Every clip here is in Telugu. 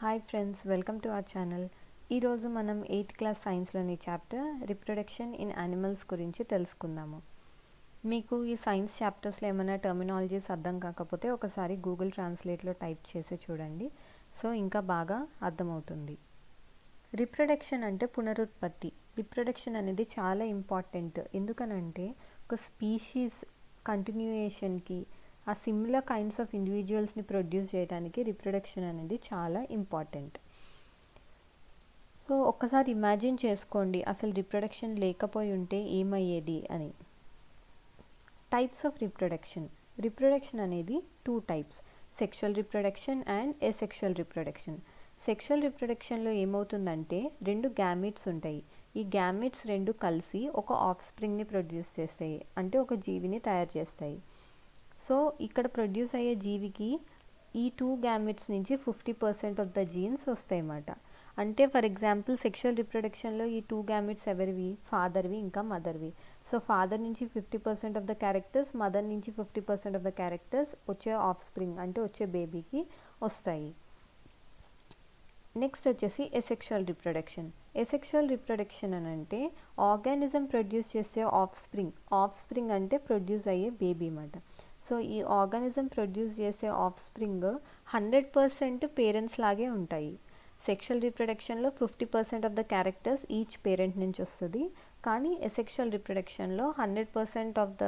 Hi friends, welcome to our channel. ఈరోజు మనం 8th క్లాస్ సైన్స్లోని చాప్టర్ రిప్రొడక్షన్ ఇన్ యానిమల్స్ గురించి తెలుసుకుందాము. మీకు ఈ సైన్స్ చాప్టర్స్లో ఏమైనా టర్మినాలజీస్ అర్థం కాకపోతే ఒకసారి గూగుల్ ట్రాన్స్లేట్లో టైప్ చేసి చూడండి. సో ఇంకా బాగా అర్థమవుతుంది. రిప్రొడక్షన్ అంటే పునరుత్పత్తి. రిప్రొడక్షన్ అనేది చాలా ఇంపార్టెంట్. ఎందుకనంటే ఒక స్పీషీస్ కంటిన్యూయేషన్కి ఆ సిమిలర్ కైండ్స్ ఆఫ్ ఇండివిజువల్స్ని ప్రొడ్యూస్ చేయడానికి రిప్రొడక్షన్ అనేది చాలా ఇంపార్టెంట్. సో ఒక్కసారి ఇమాజిన్ చేసుకోండి, అసలు రిప్రొడక్షన్ లేకపోయి ఉంటే ఏమయ్యేది అని. టైప్స్ ఆఫ్ రిప్రొడక్షన్ అనేది 2 types: sexual reproduction and asexual reproduction. Sexual రిప్రొడక్షన్లో ఏమవుతుందంటే 2 గ్యామెట్స్ ఉంటాయి. ఈ గ్యామెట్స్ 2 కలిసి ఒక ఆఫ్ స్ప్రింగ్ని ప్రొడ్యూస్ చేస్తాయి, అంటే ఒక జీవిని తయారు చేస్తాయి. సో ఇక్కడ ప్రొడ్యూస్ అయ్యే జీవికి ఈ 2 గ్యామెట్స్ నుంచి 50% ఆఫ్ ద జీన్స్ వస్తాయి అన్నమాట. అంటే ఫర్ ఎగ్జాంపుల్ సెక్షువల్ రిప్రొడక్షన్లో ఈ 2 గ్యామెట్స్ ఎవరివి? ఫాదర్వి ఇంకా మదర్వి. సో ఫాదర్ నుంచి 50% ఆఫ్ ద క్యారెక్టర్స్, మదర్ నుంచి 50% ఆఫ్ ద క్యారెక్టర్స్ వచ్చే ఆఫ్ స్ప్రింగ్ అంటే వచ్చే బేబీకి వస్తాయి. నెక్స్ట్ వచ్చేసి ఎసెక్షువల్ రిప్రొడక్షన్ అని అంటే ఆర్గానిజం ప్రొడ్యూస్ చేసే ఆఫ్ స్ప్రింగ్ అంటే ప్రొడ్యూస్ అయ్యే బేబీ అన్నమాట. సో ఈ ఆర్గానిజం ప్రొడ్యూస్ చేసే ఆఫ్ స్ప్రింగ్ 100% పేరెంట్స్ లాగే ఉంటాయి. సెక్షువల్ రిప్రొడక్షన్లో 50% of the characters each parent నుంచి వస్తుంది, కానీ ఎసెక్షువల్ రిప్రొడక్షన్లో 100% ఆఫ్ ద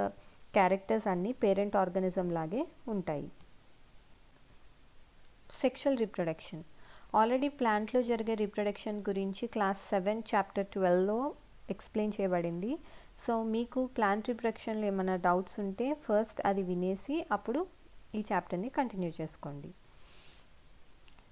క్యారెక్టర్స్ అన్నీ పేరెంట్ ఆర్గానిజం లాగే ఉంటాయి. సెక్షువల్ రిప్రొడక్షన్ ఆల్రెడీ ప్లాంట్లో జరిగే రిప్రొడక్షన్ గురించి క్లాస్ 7 చాప్టర్ 12లో ఎక్స్ప్లెయిన్ చేయబడింది. సో మీకు ప్లాంట్ రిప్రొడక్షన్లో ఏమైనా డౌట్స్ ఉంటే ఫస్ట్ అది వినేసి అప్పుడు ఈ చాప్టర్ని కంటిన్యూ చేసుకోండి.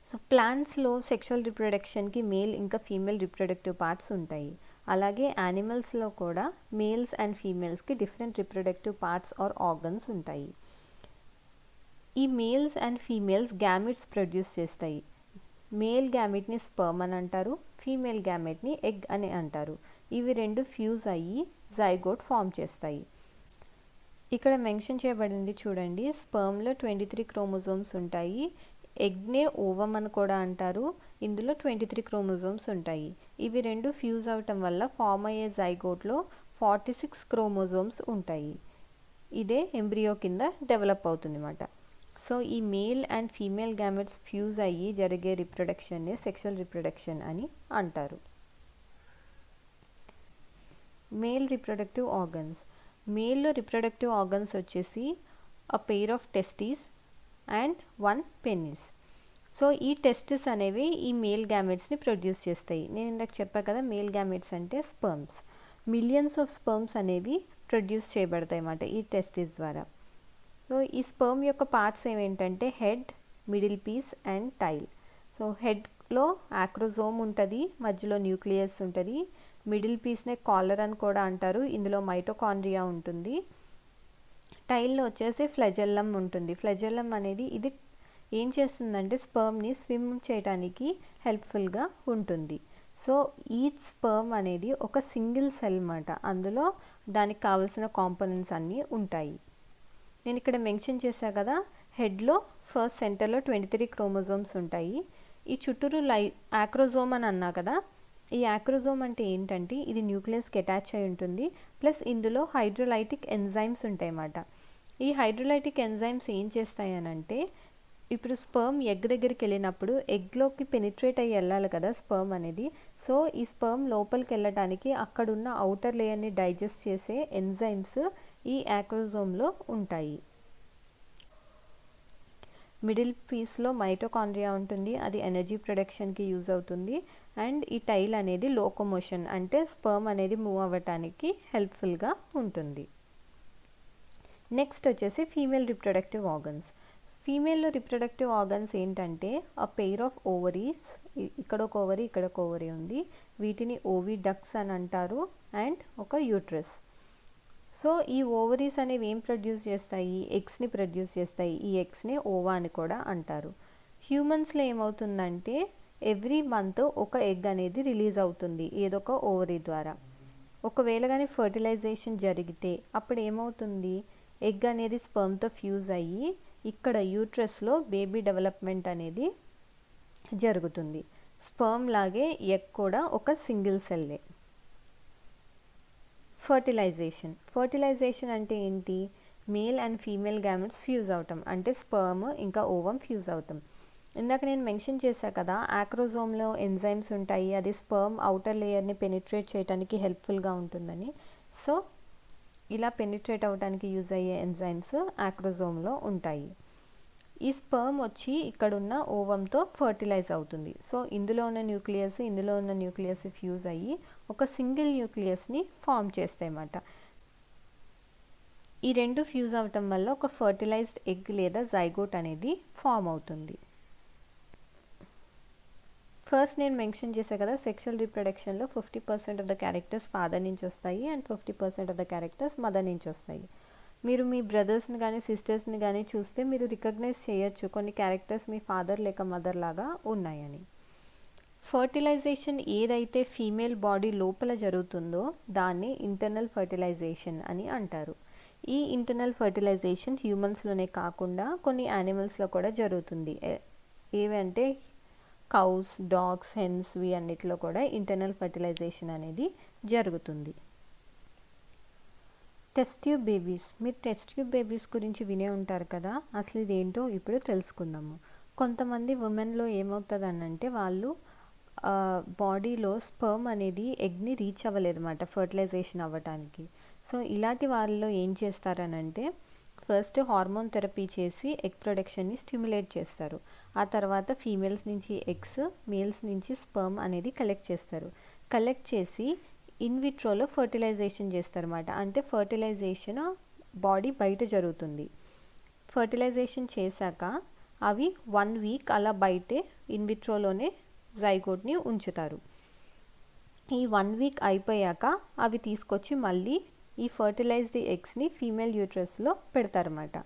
సో ప్లాంట్స్లో సెక్షువల్ రిప్రొడక్షన్కి మేల్ ఇంకా ఫీమేల్ రిప్రొడక్టివ్ పార్ట్స్ ఉంటాయి. అలాగే యానిమల్స్లో కూడా మేల్స్ అండ్ ఫీమేల్స్కి different reproductive parts or organs ఉంటాయి. ఈ males and females gametes produce చేస్తాయి. మేల్ గ్యామెట్ని స్పర్మ్ అని అంటారు, ఫీమేల్ గ్యామెట్ని ఎగ్ అని అంటారు. ఇవి 2 ఫ్యూజ్ అయ్యి జైగోట్ ఫామ్ చేస్తాయి. ఇక్కడ మెన్షన్ చేయబడింది చూడండి, స్పర్మ్లో 23 క్రోమోజోమ్స్ ఉంటాయి. ఎగ్నే ఓవమ్ అని కూడా అంటారు. ఇందులో 23 క్రోమోజోమ్స్ ఉంటాయి. ఇవి 2 ఫ్యూజ్ అవటం వల్ల ఫామ్ అయ్యే జైగోట్లో 46 క్రోమోజోమ్స్ ఉంటాయి. ఇదే ఎంబ్రియో కింద డెవలప్ అవుతుంది అన్నమాట. సో ఈ male and female gametes fuse అయ్యి జరిగే రిప్రొడక్షన్ని సెక్షువల్ రిప్రొడక్షన్ అని అంటారు. Male reproductive organs. మేల్లో రిప్రొడక్టివ్ ఆర్గన్స్ వచ్చేసి a pair of testis and 1 penis. So ఈ టెస్టిస్ అనేవి ఈ మేల్ గ్యామెట్స్ని ప్రొడ్యూస్ చేస్తాయి. నేను ఇందాక చెప్పా కదా, మేల్ గ్యామెట్స్ అంటే స్పర్మ్స్. మిలియన్స్ ఆఫ్ స్పర్మ్స్ అనేవి ప్రొడ్యూస్ చేయబడతాయి అన్నమాట ఈ టెస్టిస్ ద్వారా. సో ఈ స్పర్మ్ యొక్క పార్ట్స్ ఏమేంటంటే head, middle piece and tail. So హెడ్లో ఆక్రోజోమ్ ఉంటుంది, మధ్యలో న్యూక్లియస్ ఉంటుంది. మిడిల్ పీస్నే కాలర్ అని కూడా అంటారు, ఇందులో మైటోకాండ్రియా ఉంటుంది. టైల్లో వచ్చేసి ఫ్లెజెల్లం ఉంటుంది. ఫ్లెజెల్లం అనేది ఇది ఏం చేస్తుందంటే స్పర్మ్ని స్విమ్ చేయడానికి హెల్ప్ఫుల్గా ఉంటుంది. సో ఈచ్ స్పర్మ్ అనేది ఒక సింగిల్ సెల్ అన్నమాట. అందులో దానికి కావాల్సిన కాంపోనెంట్స్ అన్నీ ఉంటాయి. నేను ఇక్కడ మెన్షన్ చేశా కదా, హెడ్లో ఫస్ట్ సెంటర్లో 23 క్రోమోజోమ్స్ ఉంటాయి. ఈ చుట్టూరు ఆక్రోజోమ్ అని అన్నా కదా, ఈ ఆక్రోజోమ్ అంటే ఏంటంటే ఇది న్యూక్లియస్కి అటాచ్ అయి ఉంటుంది. ప్లస్ ఇందులో హైడ్రోలైటిక్ ఎంజైమ్స్ ఉంటాయి అన్నమాట. ఈ హైడ్రోలైటిక్ ఎంజైమ్స్ ఏం చేస్తాయి అని అంటే, ఇప్పుడు స్పర్మ్ ఎగ్ దగ్గరికి వెళ్ళినప్పుడు ఎగ్లోకి పెనిట్రేట్ అయ్యి వెళ్ళాలి కదా స్పర్మ్ అనేది. సో ఈ స్పర్మ్ లోపలికి వెళ్ళడానికి అక్కడున్న అవుటర్ లేయర్ని డైజెస్ట్ చేసే ఎంజైమ్స్ ఈ ఆక్రోజోమ్లో ఉంటాయి. మిడిల్ పీస్లో మైటోకాండ్రియా ఉంటుంది, అది ఎనర్జీ ప్రొడక్షన్కి యూజ్ అవుతుంది. అండ్ ఈ టైల్ అనేది లోకోమోషన్ అంటే స్పర్మ్ అనేది మూవ్ అవ్వటానికి హెల్ప్ఫుల్గా ఉంటుంది. నెక్స్ట్ వచ్చేసి ఫీమేల్ రిప్రొడక్టివ్ ఆర్గన్స్. ఫీమేల్లో రిప్రొడక్టివ్ ఆర్గన్స్ ఏంటంటే అ పెయిర్ ఆఫ్ ఓవరీస్. ఇక్కడ ఒక ఓవరీ, ఇక్కడ ఒక ఓవరీ ఉంది. వీటిని ఓవిడక్ట్స్ అని అంటారు. అండ్ ఒక యూట్రస్. సో ఈ ఓవరీస్ అనేవి ఏం ప్రొడ్యూస్ చేస్తాయి? ఎగ్స్ని ప్రొడ్యూస్ చేస్తాయి. ఈ ఎగ్స్ని ఓవా అని కూడా అంటారు. హ్యూమన్స్లో ఏమవుతుందంటే ఎవ్రీ మంత్ ఒక ఎగ్ అనేది రిలీజ్ అవుతుంది ఏదో ఒక ఓవరీ ద్వారా. ఒకవేళ కానీ ఫర్టిలైజేషన్ జరిగితే అప్పుడు ఏమవుతుంది? ఎగ్ అనేది స్పర్మ్తో ఫ్యూజ్ అయ్యి ఇక్కడ యూట్రస్లో బేబీ డెవలప్మెంట్ అనేది జరుగుతుంది. స్పర్మ్ లాగే ఎగ్ కూడా ఒక సింగిల్ సెల్లే. ఫర్టిలైజేషన్ అంటే ఏంటి? Male and female gametes fuse అవటం, అంటే స్పర్మ్ ఇంకా ఓవం ఫ్యూజ్ అవుతాం. ఇందాక నేను మెన్షన్ చేశా కదా, ఆక్రోజోమ్లో ఎంజైమ్స్ ఉంటాయి, అది స్పర్మ్ అవుటర్ లేయర్ని పెనిట్రేట్ చేయడానికి హెల్ప్ఫుల్గా ఉంటుందని. సో ఇలా పెనిట్రేట్ అవ్వడానికి యూజ్ అయ్యే ఎంజైమ్స్ ఆక్రోజోమ్లో ఉంటాయి. ఈ స్పర్మ్ వచ్చి ఇక్కడున్న ఓవంతో ఫర్టిలైజ్ అవుతుంది. సో ఇందులో ఉన్న న్యూక్లియస్ ఫ్యూజ్ అయ్యి ఒక సింగిల్ న్యూక్లియస్ని ఫామ్ చేస్తాయి అన్నమాట. ఈ రెండు ఫ్యూజ్ అవటం వల్ల ఒక ఫర్టిలైజ్డ్ ఎగ్ లేదా జైగోట్ అనేది ఫామ్ అవుతుంది. ఫస్ట్ నేను మెన్షన్ చేశా కదా, sexual reproduction 50% of the characters father నుంచి వస్తాయి and 50% of the characters mother నుంచి వస్తాయి. మీరు మీ బ్రదర్స్ని కానీ సిస్టర్స్ని కానీ చూస్తే మీరు రికగ్నైజ్ చేయొచ్చు కొన్ని క్యారెక్టర్స్ మీ ఫాదర్ లేక మదర్ లాగా ఉన్నాయని. ఫర్టిలైజేషన్ ఏదైతే ఫీమేల్ బాడీ లోపల జరుగుతుందో దాన్ని ఇంటర్నల్ ఫర్టిలైజేషన్ అని అంటారు. ఈ ఇంటర్నల్ ఫర్టిలైజేషన్ హ్యూమన్స్లోనే కాకుండా కొన్ని యానిమల్స్లో కూడా జరుగుతుంది. ఏవంటే కౌస్, డాగ్స్, హెన్స్, అన్నిటిలో కూడా ఇంటర్నల్ ఫర్టిలైజేషన్ అనేది జరుగుతుంది. టెస్ట్ ట్యూబ్ బేబీస్, మీరు టెస్ట్ ట్యూబ్ బేబీస్ గురించి వినే ఉంటారు కదా, అసలు ఇదేంటో ఇప్పుడు తెలుసుకుందాము. కొంతమంది ఉమెన్లో ఏమవుతుంది అంటే వాళ్ళు బాడీలో స్పర్మ్ అనేది ఎగ్ని రీచ్ అవ్వలేదు అన్నమాట ఫర్టిలైజేషన్ అవ్వటానికి. సో ఇలాంటి వాళ్ళలో ఏం చేస్తారనంటే ఫస్ట్ హార్మోన్ థెరపీ చేసి ఎగ్ ప్రొడక్షన్ని స్టిమ్యులేట్ చేస్తారు. ఆ తర్వాత ఫీమేల్స్ నుంచి ఎగ్స్, మేల్స్ నుంచి స్పర్మ్ అనేది కలెక్ట్ చేస్తారు. కలెక్ట్ చేసి ఇన్విట్రోలో ఫర్టిలైజేషన్ చేస్తారన్నమాట. అంటే ఫర్టిలైజేషన్ బాడీ బయట జరుగుతుంది. ఫర్టిలైజేషన్ చేశాక అవి 1 వీక్ అలా బయటే ఇన్విట్రోలోనే జైగోట్ని ఉంచుతారు. ఈ 1 వీక్ అయిపోయాక అవి తీసుకొచ్చి మళ్ళీ ఈ ఫర్టిలైజ్డ్ ఎగ్స్ని ఫీమేల్ యూట్రస్లో పెడతారన్నమాట.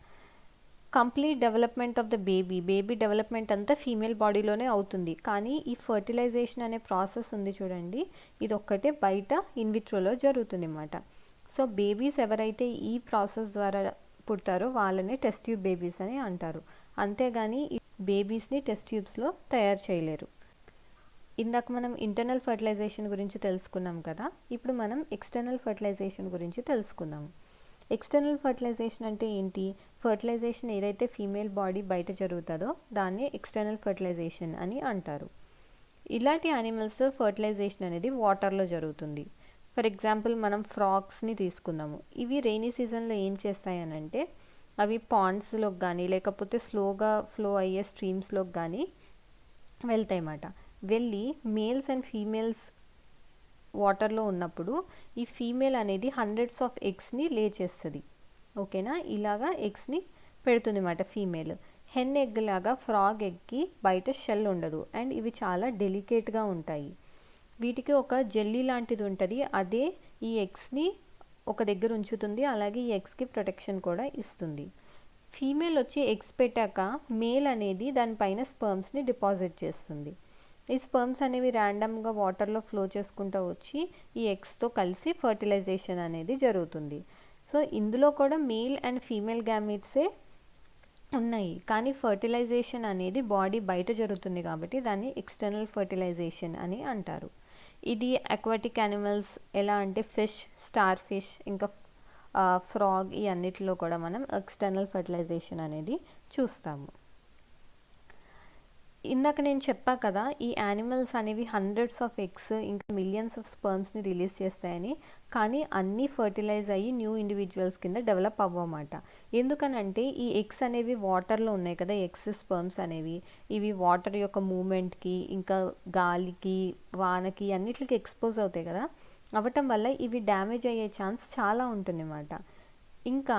Complete development of the baby development అంతా ఫీమేల్ బాడీలోనే అవుతుంది. కానీ ఈ ఫర్టిలైజేషన్ అనే ప్రాసెస్ ఉంది చూడండి, ఇది ఒక్కటే బయట ఇన్విట్రోలో జరుగుతుంది అన్నమాట. సో బేబీస్ ఎవరైతే ఈ ప్రాసెస్ ద్వారా పుడతారో వాళ్ళని టెస్ట్ ట్యూబ్ బేబీస్ అని అంటారు. అంతేగాని ఈ బేబీస్ని టెస్ట్ ట్యూబ్స్లో తయారు చేయలేరు. ఇందాక మనం ఇంటర్నల్ ఫర్టిలైజేషన్ గురించి తెలుసుకున్నాం కదా, ఇప్పుడు మనం ఎక్స్టర్నల్ ఫర్టిలైజేషన్ గురించి తెలుసుకుందాం. ఎక్స్టర్నల్ ఫర్టిలైజేషన్ అంటే ఏంటి? ఫర్టిలైజేషన్ ఏదైతే ఫీమేల్ బాడీ బయట జరుగుతుందో దాన్ని ఎక్స్టర్నల్ ఫర్టిలైజేషన్ అని అంటారు. ఇలాంటి యానిమల్స్ ఫర్టిలైజేషన్ అనేది వాటర్లో జరుగుతుంది. ఫర్ ఎగ్జాంపుల్ మనం ఫ్రాగ్స్ని తీసుకుందాము. ఇవి రెయినీ సీజన్లో ఏం చేస్తాయనంటే అవి పాండ్స్లోకి కానీ లేకపోతే స్లోగా ఫ్లో అయ్యే స్ట్రీమ్స్లోకి కానీ వెళ్తాయి అన్నమాట. వెళ్ళి మేల్స్ అండ్ ఫీమేల్స్ వాటర్లో ఉన్నప్పుడు ఈ ఫీమేల్ అనేది హండ్రెడ్స్ ఆఫ్ ఎగ్స్ని లే చేస్తుంది. ఓకేనా, ఇలాగా ఎగ్స్ని పెడుతుంది అన్నమాట ఫీమేల్. హెన్ ఎగ్ లాగా ఫ్రాగ్ ఎగ్కి బయట షెల్ ఉండదు అండ్ ఇవి చాలా డెలికేట్గా ఉంటాయి. వీటికి ఒక జెల్లీ లాంటిది ఉంటుంది, అదే ఈ ఎగ్స్ని ఒక దగ్గర ఉంచుతుంది, అలాగే ఈ ఎగ్స్కి ప్రొటెక్షన్ కూడా ఇస్తుంది. ఫీమేల్ వచ్చి ఎగ్స్ పెట్టాక మేల్ అనేది దానిపైన స్పర్మ్స్ని డిపాజిట్ చేస్తుంది. ఈ స్పర్మ్స్ అనేవి ర్యాండమ్గా వాటర్లో ఫ్లో చేసుకుంటూ వచ్చి ఈ ఎగ్స్తో కలిసి ఫర్టిలైజేషన్ అనేది జరుగుతుంది. సో ఇందులో కూడా మేల్ అండ్ ఫీమేల్ గ్యామీట్సే ఉన్నాయి, కానీ ఫర్టిలైజేషన్ అనేది బాడీ బయట జరుగుతుంది కాబట్టి దాన్ని ఎక్స్టర్నల్ ఫర్టిలైజేషన్ అని అంటారు. ఇది అక్వాటిక్ యానిమల్స్ ఎలా అంటే ఫిష్, స్టార్ ఫిష్, ఇంకా ఫ్రాగ్, ఈ అన్నిటిలో కూడా మనం ఎక్స్టర్నల్ ఫర్టిలైజేషన్ అనేది చూస్తాము. ఇందాక నేను చెప్పా కదా, ఈ యానిమల్స్ అనేవి హండ్రెడ్స్ ఆఫ్ ఎగ్స్ ఇంకా మిలియన్స్ ఆఫ్ స్పర్మ్స్ని రిలీజ్ చేస్తాయని, కానీ అన్నీ ఫర్టిలైజ్ అయ్యి న్యూ ఇండివిజువల్స్ కింద డెవలప్ అవ్వమాట. ఎందుకనంటే ఈ ఎగ్స్ అనేవి వాటర్లో ఉన్నాయి కదా, ఎగ్స్ స్పర్మ్స్ అనేవి, ఇవి వాటర్ యొక్క మూమెంట్కి ఇంకా గాలికి వానకి అన్నిటికి ఎక్స్పోజ్ అవుతాయి కదా, అవ్వటం వల్ల ఇవి డ్యామేజ్ అయ్యే ఛాన్స్ చాలా ఉంటుంది అన్నమాట. ఇంకా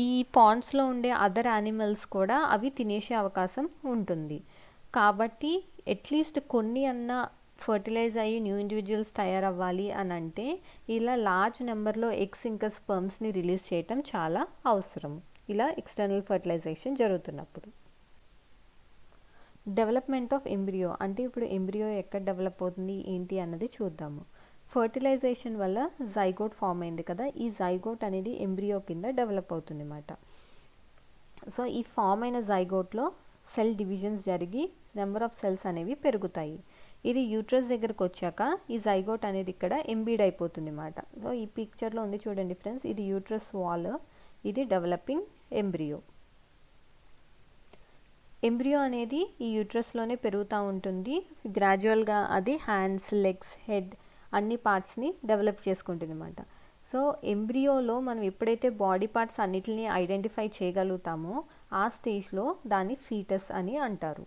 ఈ పాండ్స్లో ఉండే అదర్ యానిమల్స్ కూడా అవి తినేసే అవకాశం ఉంటుంది. కాబట్టి అట్లీస్ట్ కొన్ని అన్న ఫర్టిలైజ్ అయ్యి న్యూ ఇండివిజువల్స్ తయారవ్వాలి అని అంటే ఇలా లార్జ్ నెంబర్లో ఎగ్స్ ఇంకా స్పర్మ్స్ని రిలీజ్ చేయటం చాలా అవసరం, ఇలా ఎక్స్టర్నల్ ఫర్టిలైజేషన్ జరుగుతున్నప్పుడు. డెవలప్మెంట్ ఆఫ్ ఎంబ్రియో అంటే ఇప్పుడు ఎంబ్రియో ఎక్కడ డెవలప్ అవుతుంది ఏంటి అన్నది చూద్దాము. ఫర్టిలైజేషన్ వల్ల జైగోట్ ఫామ్ అయింది కదా, ఈ జైగోట్ అనేది ఎంబ్రియో కింద డెవలప్ అవుతుంది అన్నమాట. సో ఈ ఫామ్ అయిన జైగోట్లో సెల్ డివిజన్స్ జరిగి నెంబర్ ఆఫ్ సెల్స్ అనేవి పెరుగుతాయి. ఇది యూట్రస్ దగ్గరకు వచ్చాక ఈ జైగోట్ అనేది ఇక్కడ ఎంబీడ్ అయిపోతుంది అన్నమాట. సో ఈ పిక్చర్లో ఉంది చూడండి ఫ్రెండ్స్, ఇది యూట్రస్ వాల్, ఇది డెవలపింగ్ ఎంబ్రియో. ఎంబ్రియో అనేది ఈ యూట్రస్లోనే పెరుగుతూ ఉంటుంది. గ్రాడ్యువల్గా అది హ్యాండ్స్, లెగ్స్, హెడ్ అన్ని పార్ట్స్ని డెవలప్ చేసుకుంటుంది అన్నమాట. సో ఎంబ్రియోలో మనం ఎప్పుడైతే బాడీ పార్ట్స్ అన్నిటిని ఐడెంటిఫై చేయగలుగుతామో ఆ స్టేజ్లో దాన్ని ఫీటస్ అని అంటారు.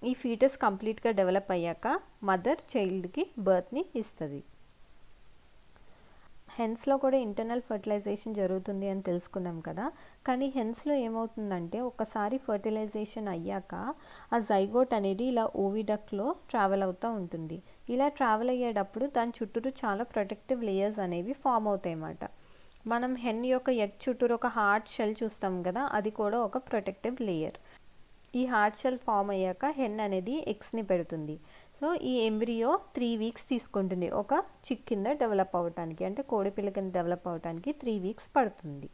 ఈ ఫీటస్ కంప్లీట్గా డెవలప్ అయ్యాక మదర్ చైల్డ్కి బర్త్ని ఇస్తుంది. హెన్స్లో కూడా ఇంటర్నల్ ఫర్టిలైజేషన్ జరుగుతుంది అని తెలుసుకున్నాం కదా. కానీ హెన్స్లో ఏమవుతుందంటే ఒకసారి ఫర్టిలైజేషన్ అయ్యాక ఆ జైగోట్ అనేది ఇలా ఓవిడక్ట్లో ట్రావెల్ అవుతూ ఉంటుంది. ఇలా ట్రావెల్ అయ్యేటప్పుడు దాని చుట్టూరు చాలా ప్రొటెక్టివ్ లేయర్స్ అనేవి ఫామ్ అవుతాయి అన్నమాట. మనం హెన్ యొక్క ఎగ్ చుట్టూరు ఒక హార్డ్ షెల్ చూస్తాం కదా, అది కూడా ఒక ప్రొటెక్టివ్ లేయర్. ఈ హార్డ్ షెల్ ఫామ్ అయ్యాక హెన్ అనేది ఎగ్స్ని పెడుతుంది. సో ఈ ఎంబ్రియో 3 వీక్స్ తీసుకుంటుంది ఒక చిక్ కింద డెవలప్ అవ్వటానికి, అంటే కోడిపిల్ల కింద డెవలప్ అవ్వటానికి 3 వీక్స్ పడుతుంది.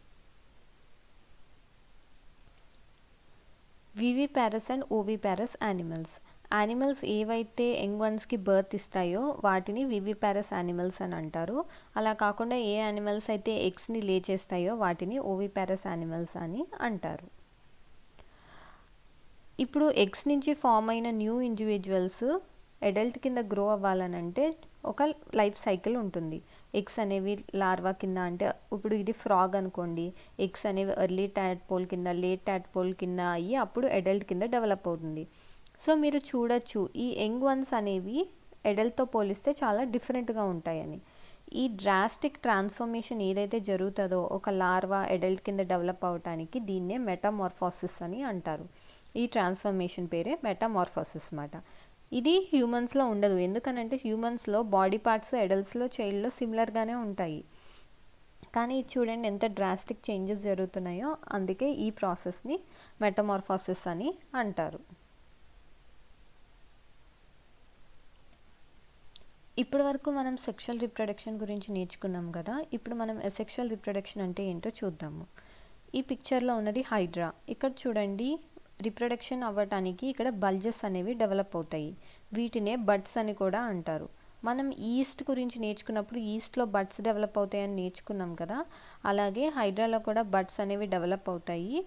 వివిపారస్ అండ్ ఓవిపారస్ యానిమల్స్ ఏవైతే యంగ్ వన్స్కి బర్త్ ఇస్తాయో వాటిని వివిపారస్ యానిమల్స్ అని అంటారు. అలా కాకుండా ఏ యానిమల్స్ అయితే ఎగ్స్ని లే చేస్తాయో వాటిని ఓవిపారస్ యానిమల్స్ అని అంటారు. ఇప్పుడు ఎగ్స్ నుంచి ఫామ్ అయిన న్యూ ఇండివిజువల్స్ అడల్ట్ కింద గ్రో అవ్వాలనంటే ఒక లైఫ్ సైకిల్ ఉంటుంది. ఎగ్స్ అనేవి లార్వా కింద, అంటే ఇప్పుడు ఇది ఫ్రాగ్ అనుకోండి, ఎగ్స్ అనేవి ఎర్లీ టాడ్పోల్ కింద, లేట్ టాడ్పోల్ కింద అయ్యి అప్పుడు అడల్ట్ కింద డెవలప్ అవుతుంది. సో మీరు చూడొచ్చు ఈ యంగ్ వన్స్ అనేవి అడల్ట్తో పోలిస్తే చాలా డిఫరెంట్గా ఉంటాయని. ఈ డ్రాస్టిక్ ట్రాన్స్ఫర్మేషన్ ఏదైతే జరుగుతుందో ఒక లార్వా అడల్ట్ కింద డెవలప్ అవటానికి దీన్నే మెటామార్ఫోసిస్ అని అంటారు. ఈ ట్రాన్స్ఫర్మేషన్ పేరే మెటామార్ఫోసిస్ అన్నమాట. ఇది హ్యూమన్స్లో ఉండదు. ఎందుకనంటే హ్యూమన్స్లో బాడీ పార్ట్స్ అడల్ట్స్లో చైల్డ్లో సిమిలర్గానే ఉంటాయి. కానీ చూడండి ఎంత డ్రాస్టిక్ చేంజెస్ జరుగుతున్నాయో, అందుకే ఈ ప్రాసెస్ని మెటామార్ఫోసిస్ అని అంటారు. ఇప్పటి వరకు మనం సెక్షువల్ రిప్రొడక్షన్ గురించి నేర్చుకున్నాం కదా. ఇప్పుడు మనం అసెక్షువల్ రిప్రొడక్షన్ అంటే ఏంటో చూద్దాము. ఈ పిక్చర్లో ఉన్నది హైడ్రా. ఇక్కడ చూడండి, రిప్రొడక్షన్ అవ్వటానికి ఇక్కడ బల్జెస్ అనేవి డెవలప్ అవుతాయి. వీటినే బడ్స్ అని కూడా అంటారు. మనం ఈస్ట్ గురించి నేర్చుకున్నప్పుడు ఈస్ట్లో బడ్స్ డెవలప్ అవుతాయని నేర్చుకున్నాం కదా. అలాగే హైడ్రాలో కూడా బడ్స్ అనేవి డెవలప్ అవుతాయి.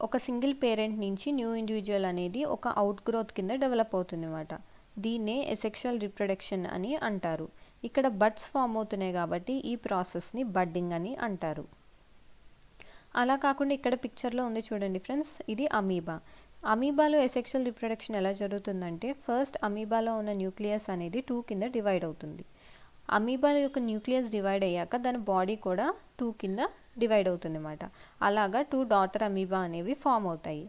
ఒక సింగిల్ పేరెంట్ నుంచి న్యూ ఇండివిజువల్ అనేది ఒక అవుట్ గ్రోత్ కింద డెవలప్ అవుతుంది అన్నమాట. దీన్నే అసెక్షువల్ రిప్రొడక్షన్ అని అంటారు. ఇక్కడ బడ్స్ ఫామ్ అవుతున్నాయి కాబట్టి ఈ ప్రాసెస్ని బడ్డింగ్ అని అంటారు. అలా కాకుండా ఇక్కడ పిక్చర్లో ఉంది చూడండి ఫ్రెండ్స్, ఇది అమీబా. అమీబాలో అసెక్షువల్ రిప్రొడక్షన్ ఎలా జరుగుతుందంటే ఫస్ట్ అమీబాలో ఉన్న న్యూక్లియస్ అనేది 2 కింద డివైడ్ అవుతుంది. అమీబా యొక్క న్యూక్లియస్ డివైడ్ అయ్యాక దాని బాడీ కూడా 2 కింద డివైడ్ అవుతుంది అన్నమాట. అలాగా 2 డాటర్ అమీబా అనేవి ఫామ్ అవుతాయి.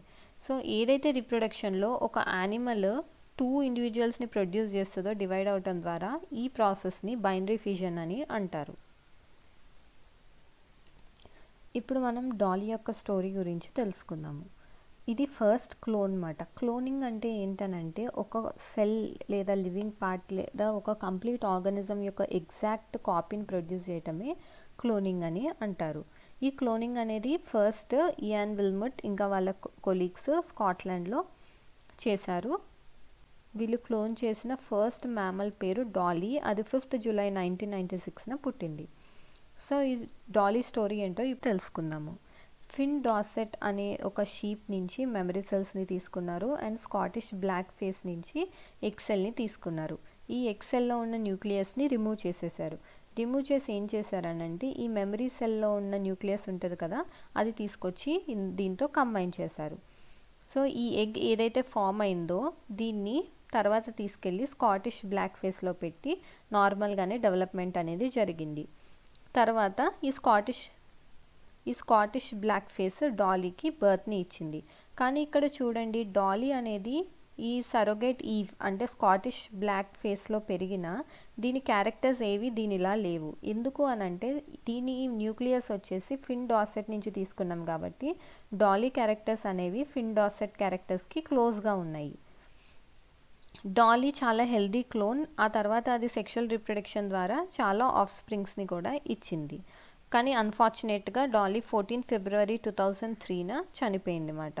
సో ఏదైతే రిప్రొడక్షన్లో ఒక యానిమల్ 2 ఇండివిజువల్స్ని ప్రొడ్యూస్ చేస్తుందో డివైడ్ అవటం ద్వారా ఈ ప్రాసెస్ని బైనరీ ఫిజన్ అని అంటారు. ఇప్పుడు మనం డాలీ యొక్క స్టోరీ గురించి తెలుసుకుందాము. ఇది ఫస్ట్ క్లోన్ అన్నమాట. క్లోనింగ్ అంటే ఏంటనంటే ఒక సెల్ లేదా లివింగ్ పార్ట్ లేదా ఒక కంప్లీట్ ఆర్గానిజం యొక్క ఎగ్జాక్ట్ కాపీని ప్రొడ్యూస్ చేయటమే క్లోనింగ్ అని అంటారు. ఈ క్లోనింగ్ అనేది ఫస్ట్ ఇయాన్ విల్మట్ ఇంకా వాళ్ళ కొలీగ్స్ స్కాట్లాండ్లో చేశారు. వీళ్ళు క్లోన్ చేసిన ఫస్ట్ మ్యామల్ పేరు డాలీ. అది 5th జూలై 1996న పుట్టింది. సో ఈ డాలీ స్టోరీ ఏంటో ఇప్పుడు తెలుసుకుందాము. ఫిన్ డాసెట్ అనే ఒక షీప్ నుంచి మెమరీ సెల్స్ని తీసుకున్నారు అండ్ స్కాటిష్ బ్లాక్ ఫేస్ నుంచి ఎక్సెల్ని తీసుకున్నారు. ఈ ఎక్సెల్లో ఉన్న న్యూక్లియస్ని రిమూవ్ చేసేసారు. రిమూవ్ చేసి ఏం చేశారనంటే ఈ మెమరీ సెల్లో ఉన్న న్యూక్లియస్ ఉంటుంది కదా, అది తీసుకొచ్చి దీంతో కంబైన్ చేశారు. సో ఈ ఎగ్ ఏదైతే ఫామ్ అయిందో దీన్ని తర్వాత తీసుకెళ్ళి స్కాటిష్ బ్లాక్ ఫేస్లో పెట్టి నార్మల్గానే డెవలప్మెంట్ అనేది జరిగింది. తర్వాత ఈ స్కాటిష్ బ్లాక్ ఫేస్ డాలీకి బర్త్ని ఇచ్చింది. కానీ ఇక్కడ చూడండి, డాలీ అనేది ఈ సరోగేట్ ఈవ్ అంటే స్కాటిష్ బ్లాక్ ఫేస్లో పెరిగిన దీని క్యారెక్టర్స్ ఏవి దీనిలా లేవు. ఎందుకు అనంటే దీని న్యూక్లియస్ వచ్చేసి ఫిన్ డాసెట్ నుంచి తీసుకున్నాం కాబట్టి డాలీ క్యారెక్టర్స్ అనేవి ఫిన్ డాసెట్ క్యారెక్టర్స్కి క్లోజ్గా ఉన్నాయి. డాలీ చాలా హెల్దీ క్లోన్. ఆ తర్వాత అది సెక్షువల్ రిప్రొడక్షన్ ద్వారా చాలా ఆఫ్ స్ప్రింగ్స్ని కూడా ఇచ్చింది. కానీ అన్ఫార్చునేట్గా డాలీ 14 ఫిబ్రవరి 2003న చనిపోయింది అన్నమాట.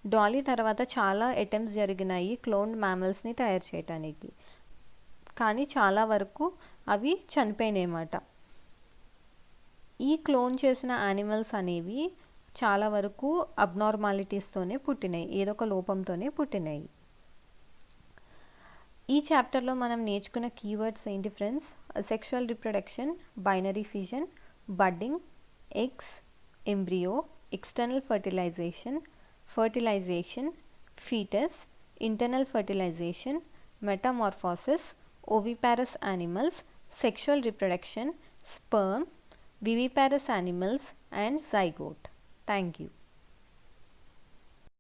డాలీ తర్వాత చాలా అటెంప్ట్స్ జరిగినాయి క్లోన్డ్ మ్యామల్స్ని తయారు చేయడానికి, కానీ చాలా వరకు అవి చనిపోయినాయన్నమాట. ఈ క్లోన్ చేసిన యానిమల్స్ అనేవి చాలా వరకు అబ్నార్మాలిటీస్తోనే పుట్టినాయి, ఏదో ఒక లోపంతోనే పుట్టినాయి. ఈ చాప్టర్లో మనం నేర్చుకున్న కీవర్డ్స్ ఏంటి friends? Sexual reproduction, binary fission, budding, eggs, embryo, external fertilisation, foetus, internal fertilisation, metamorphosis, oviparous animals, sexual reproduction, sperm, viviparous animals and zygote. Thank you.